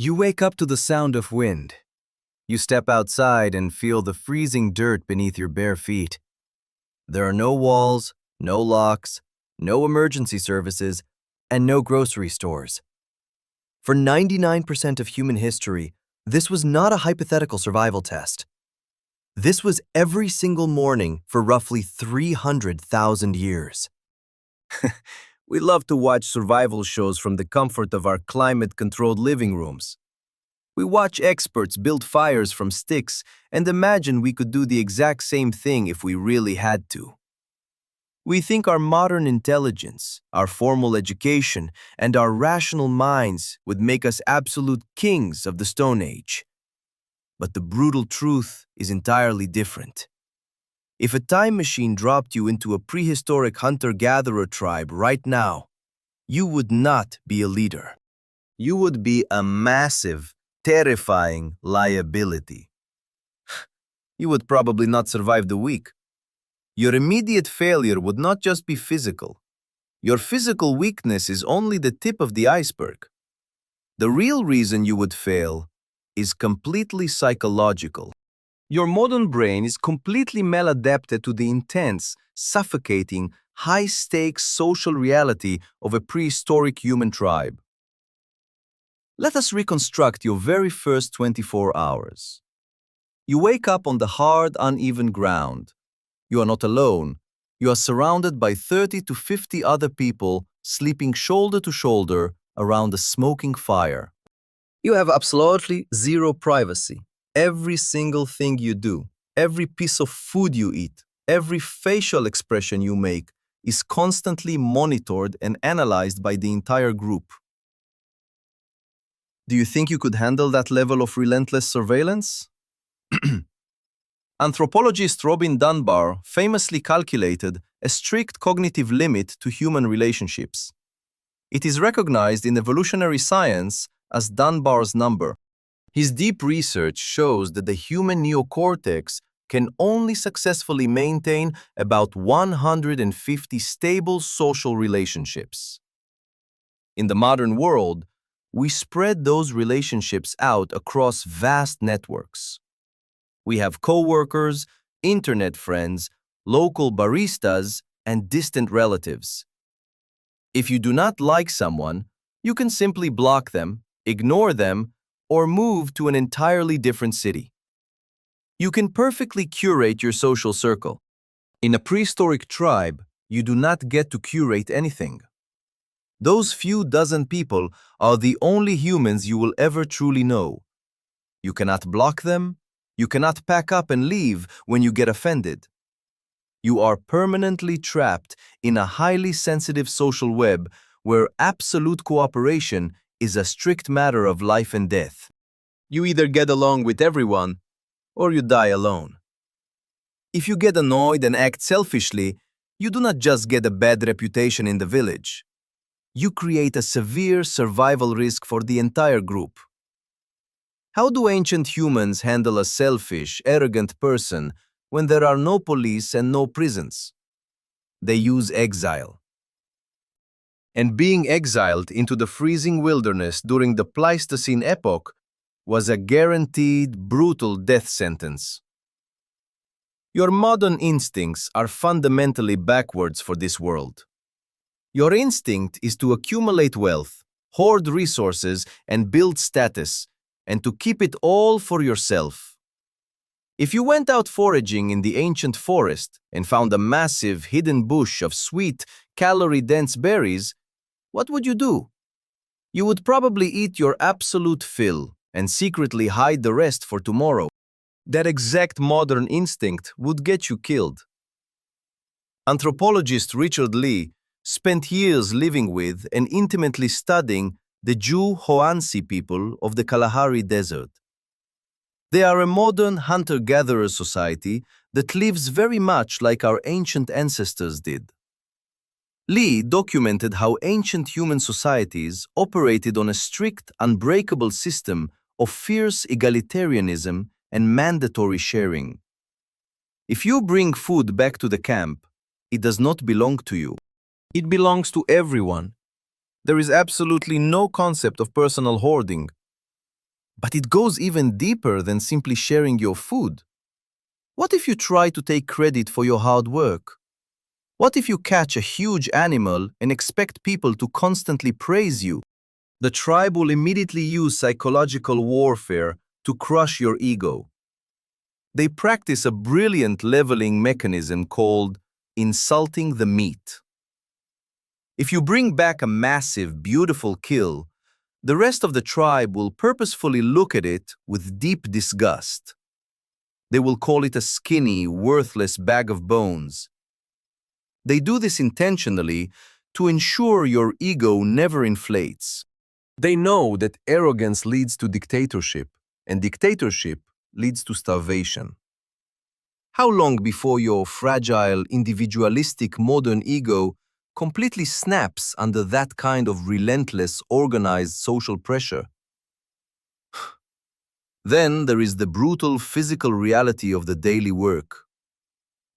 You wake up to the sound of wind. You step outside and feel the freezing dirt beneath your bare feet. There are no walls, no locks, no emergency services, and no grocery stores. For 99% of human history, this was not a hypothetical survival test. This was every single morning for roughly 300,000 years. We love to watch survival shows from the comfort of our climate-controlled living rooms. We watch experts build fires from sticks and imagine we could do the exact same thing if we really had to. We think our modern intelligence, our formal education, and our rational minds would make us absolute kings of the Stone Age. But the brutal truth is entirely different. If a time machine dropped you into a prehistoric hunter-gatherer tribe right now, you would not be a leader. You would be a massive, terrifying liability. You would probably not survive the week. Your immediate failure would not just be physical. Your physical weakness is only the tip of the iceberg. The real reason you would fail is completely psychological. Your modern brain is completely maladapted to the intense, suffocating, high-stakes social reality of a prehistoric human tribe. Let us reconstruct your very first 24 hours. You wake up on the hard, uneven ground. You are not alone. You are surrounded by 30 to 50 other people sleeping shoulder to shoulder around a smoking fire. You have absolutely zero privacy. Every single thing you do, every piece of food you eat, every facial expression you make is constantly monitored and analyzed by the entire group. Do you think you could handle that level of relentless surveillance? Anthropologist Robin Dunbar famously calculated a strict cognitive limit to human relationships. It is recognized in evolutionary science as Dunbar's number. His deep research shows that the human neocortex can only successfully maintain about 150 stable social relationships. In the modern world, we spread those relationships out across vast networks. We have coworkers, internet friends, local baristas, and distant relatives. If you do not like someone, you can simply block them, ignore them, or move to an entirely different city. You can perfectly curate your social circle. In a prehistoric tribe, you do not get to curate anything. Those few dozen people are the only humans you will ever truly know. You cannot block them. You cannot pack up and leave when you get offended. You are permanently trapped in a highly sensitive social web where absolute cooperation is a strict matter of life and death. You either get along with everyone or you die alone. If you get annoyed and act selfishly, you do not just get a bad reputation in the village. You create a severe survival risk for the entire group. How do ancient humans handle a selfish, arrogant person when there are no police and no prisons? They use exile. And being exiled into the freezing wilderness during the Pleistocene epoch was a guaranteed, brutal death sentence. Your modern instincts are fundamentally backwards for this world. Your instinct is to accumulate wealth, hoard resources, and build status, and to keep it all for yourself. If you went out foraging in the ancient forest and found a massive hidden bush of sweet, calorie-dense berries, what would you do? You would probably eat your absolute fill and secretly hide the rest for tomorrow. That exact modern instinct would get you killed. Anthropologist Richard Lee spent years living with and intimately studying the Jew Hoansi people of the Kalahari Desert. They are a modern hunter-gatherer society that lives very much like our ancient ancestors did. Lee documented how ancient human societies operated on a strict, unbreakable system of fierce egalitarianism and mandatory sharing. If you bring food back to the camp, it does not belong to you. It belongs to everyone. There is absolutely no concept of personal hoarding. But it goes even deeper than simply sharing your food. What if you try to take credit for your hard work? What if you catch a huge animal and expect people to constantly praise you? The tribe will immediately use psychological warfare to crush your ego. They practice a brilliant leveling mechanism called insulting the meat. If you bring back a massive, beautiful kill, the rest of the tribe will purposefully look at it with deep disgust. They will call it a skinny, worthless bag of bones. They do this intentionally to ensure your ego never inflates. They know that arrogance leads to dictatorship, and dictatorship leads to starvation. How long before your fragile, individualistic modern ego completely snaps under that kind of relentless, organized social pressure? Then there is the brutal physical reality of the daily work.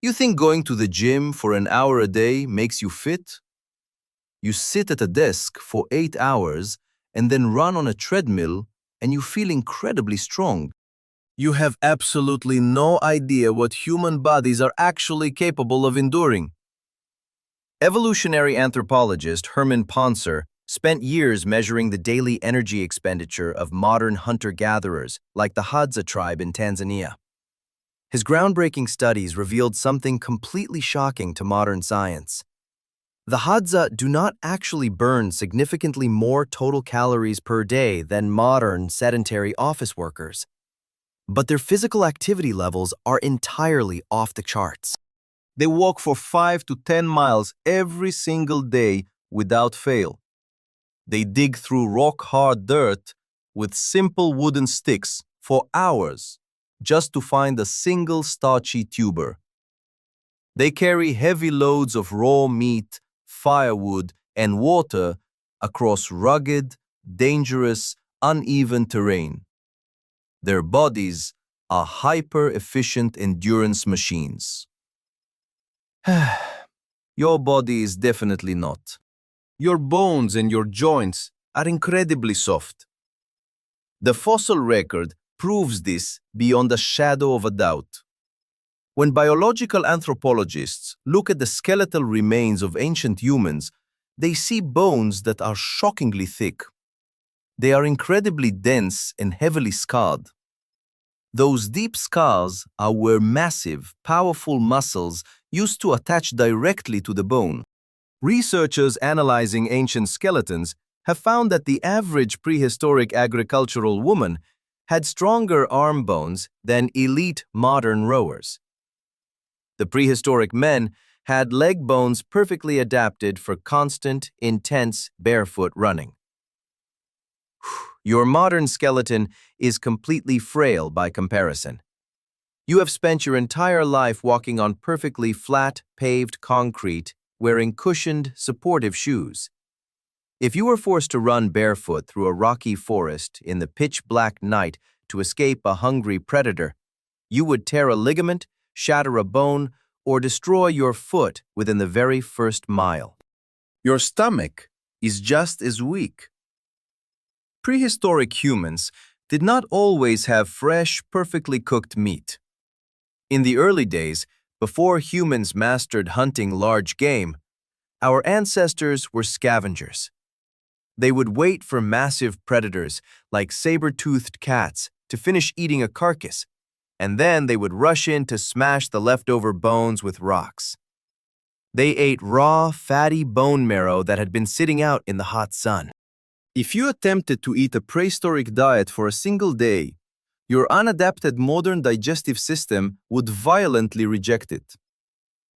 You think going to the gym for an hour a day makes you fit? You sit at a desk for 8 hours and then run on a treadmill and you feel incredibly strong. You have absolutely no idea what human bodies are actually capable of enduring. Evolutionary anthropologist Herman Poncer spent years measuring the daily energy expenditure of modern hunter-gatherers like the Hadza tribe in Tanzania. His groundbreaking studies revealed something completely shocking to modern science. The Hadza do not actually burn significantly more total calories per day than modern sedentary office workers. But their physical activity levels are entirely off the charts. They walk for 5 to 10 miles every single day without fail. They dig through rock-hard dirt with simple wooden sticks for hours just to find a single starchy tuber. They carry heavy loads of raw meat, firewood, and water across rugged, dangerous, uneven terrain. Their bodies are hyper-efficient endurance machines. Your body is definitely not. Your bones and your joints are incredibly soft. The fossil record proves this beyond a shadow of a doubt. When biological anthropologists look at the skeletal remains of ancient humans, they see bones that are shockingly thick. They are incredibly dense and heavily scarred. Those deep scars are where massive, powerful muscles used to attach directly to the bone. Researchers analyzing ancient skeletons have found that the average prehistoric agricultural woman had stronger arm bones than elite modern rowers. The prehistoric men had leg bones perfectly adapted for constant, intense, barefoot running. Your modern skeleton is completely frail by comparison. You have spent your entire life walking on perfectly flat, paved concrete, wearing cushioned, supportive shoes. If you were forced to run barefoot through a rocky forest in the pitch-black night to escape a hungry predator, you would tear a ligament, shatter a bone, or destroy your foot within the very first mile. Your stomach is just as weak. Prehistoric humans did not always have fresh, perfectly cooked meat. In the early days, before humans mastered hunting large game, our ancestors were scavengers. They would wait for massive predators like saber-toothed cats to finish eating a carcass, and then they would rush in to smash the leftover bones with rocks. They ate raw, fatty bone marrow that had been sitting out in the hot sun. If you attempted to eat a prehistoric diet for a single day, your unadapted modern digestive system would violently reject it.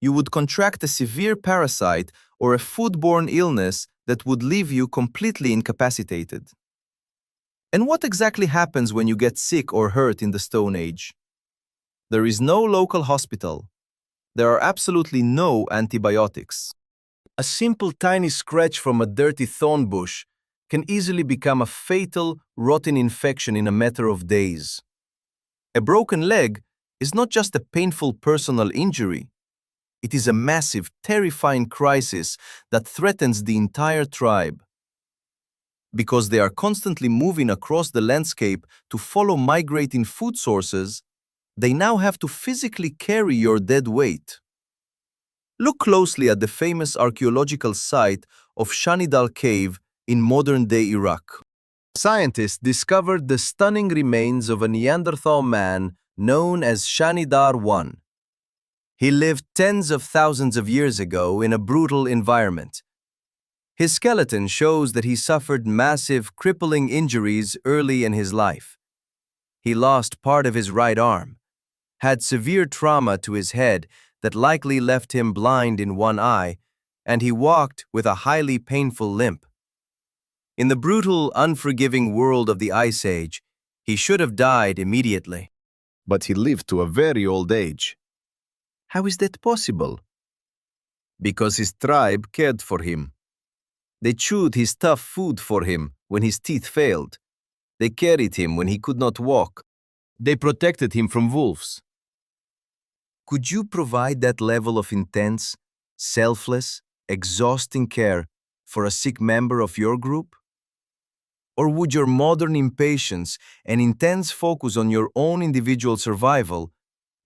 You would contract a severe parasite or a foodborne illness that would leave you completely incapacitated. And what exactly happens when you get sick or hurt in the Stone Age? There is no local hospital. There are absolutely no antibiotics. A simple tiny scratch from a dirty thorn bush can easily become a fatal, rotten infection in a matter of days. A broken leg is not just a painful personal injury. It is a massive, terrifying crisis that threatens the entire tribe. Because they are constantly moving across the landscape to follow migrating food sources, they now have to physically carry your dead weight. Look closely at the famous archaeological site of Shanidal Cave in modern-day Iraq. Scientists discovered the stunning remains of a Neanderthal man known as Shanidar I. He lived tens of thousands of years ago in a brutal environment. His skeleton shows that he suffered massive, crippling injuries early in his life. He lost part of his right arm, had severe trauma to his head that likely left him blind in one eye, and he walked with a highly painful limp. In the brutal, unforgiving world of the Ice Age, he should have died immediately. But he lived to a very old age. How is that possible? Because his tribe cared for him. They chewed his tough food for him when his teeth failed. They carried him when he could not walk. They protected him from wolves. Could you provide that level of intense, selfless, exhausting care for a sick member of your group? Or would your modern impatience and intense focus on your own individual survival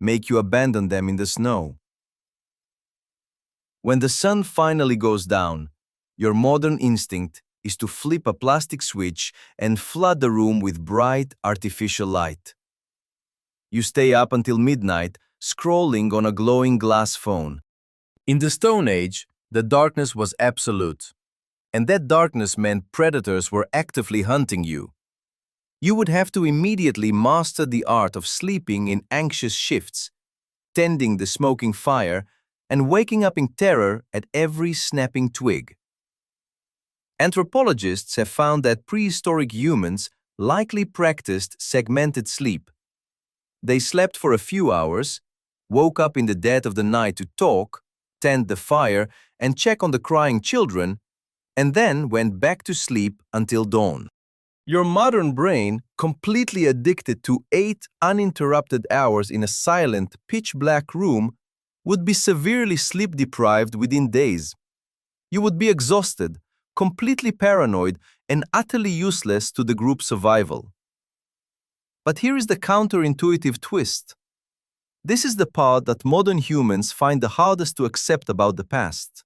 make you abandon them in the snow? When the sun finally goes down, your modern instinct is to flip a plastic switch and flood the room with bright, artificial light. You stay up until midnight, scrolling on a glowing glass phone. In the Stone Age, the darkness was absolute, and that darkness meant predators were actively hunting you. You would have to immediately master the art of sleeping in anxious shifts, tending the smoking fire, and waking up in terror at every snapping twig. Anthropologists have found that prehistoric humans likely practiced segmented sleep. They slept for a few hours, woke up in the dead of the night to talk, tend the fire, and check on the crying children, and then went back to sleep until dawn. Your modern brain, completely addicted to 8 uninterrupted hours in a silent, pitch-black room, would be severely sleep-deprived within days. You would be exhausted, completely paranoid, and utterly useless to the group's survival. But here is the counterintuitive twist. This is the part that modern humans find the hardest to accept about the past.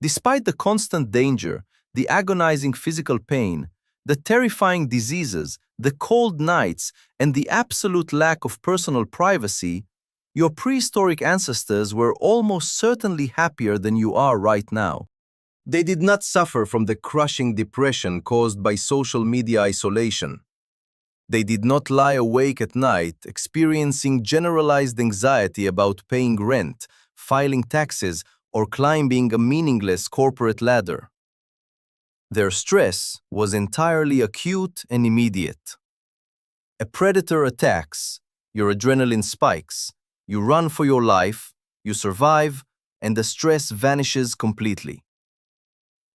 Despite the constant danger, the agonizing physical pain, the terrifying diseases, the cold nights, and the absolute lack of personal privacy, your prehistoric ancestors were almost certainly happier than you are right now. They did not suffer from the crushing depression caused by social media isolation. They did not lie awake at night experiencing generalized anxiety about paying rent, filing taxes, or climbing a meaningless corporate ladder. Their stress was entirely acute and immediate. A predator attacks, your adrenaline spikes, you run for your life, you survive, and the stress vanishes completely.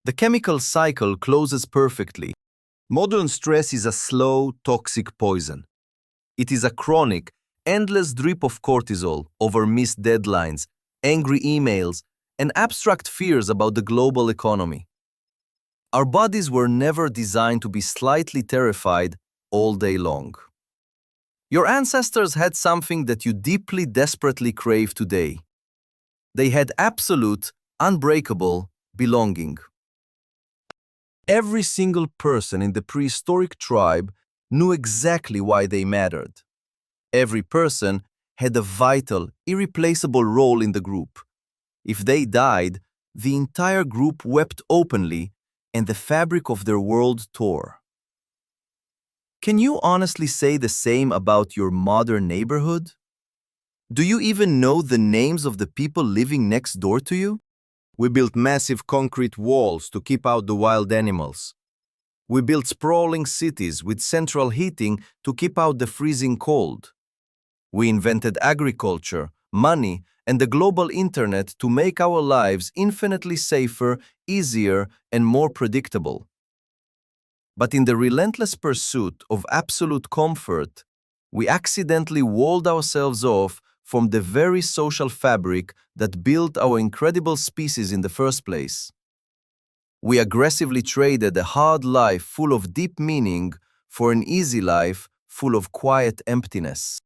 The chemical cycle closes perfectly. Modern stress is a slow, toxic poison. It is a chronic, endless drip of cortisol over missed deadlines, angry emails, and abstract fears about the global economy. Our bodies were never designed to be slightly terrified all day long. Your ancestors had something that you deeply, desperately crave today. They had absolute, unbreakable belonging. Every single person in the prehistoric tribe knew exactly why they mattered. Every person had a vital, irreplaceable role in the group. If they died, the entire group wept openly, and the fabric of their world tore. Can you honestly say the same about your modern neighborhood? Do you even know the names of the people living next door to you? We built massive concrete walls to keep out the wild animals. We built sprawling cities with central heating to keep out the freezing cold. We invented agriculture, money, and the global internet to make our lives infinitely safer, easier, and more predictable. But in the relentless pursuit of absolute comfort, we accidentally walled ourselves off from the very social fabric that built our incredible species in the first place. We aggressively traded a hard life full of deep meaning for an easy life full of quiet emptiness.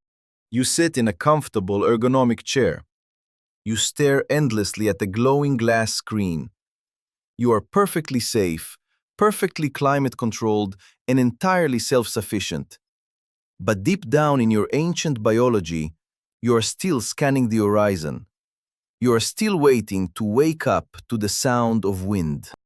You sit in a comfortable ergonomic chair. You stare endlessly at the glowing glass screen. You are perfectly safe, perfectly climate-controlled, and entirely self-sufficient. But deep down in your ancient biology, you are still scanning the horizon. You are still waiting to wake up to the sound of wind.